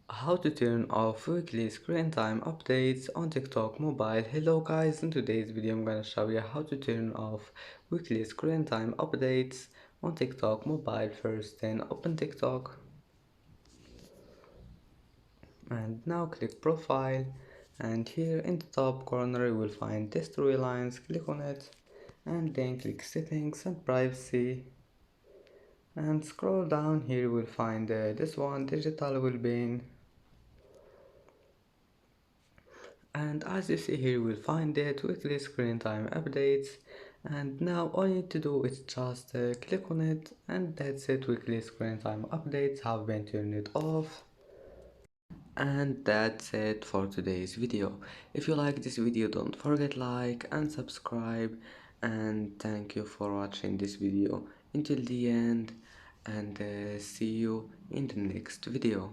How to turn off weekly screen time updates on TikTok mobile. Hello guys, in today's video I'm gonna show you how to turn off weekly screen time updates on TikTok mobile. First then open TikTok and now click profile, and here in the top corner you will find test lines. Click on it and then click settings and privacy, and scroll down. Here you will find this one, digital well-being. And as you see here you will find it, weekly screen time updates. And now all you need to do is just click on it, and that's it. Weekly screen time updates have been turned off. And that's it for today's video. If you like this video, don't forget like and subscribe, and thank you for watching this video until the end, and see you in the next video.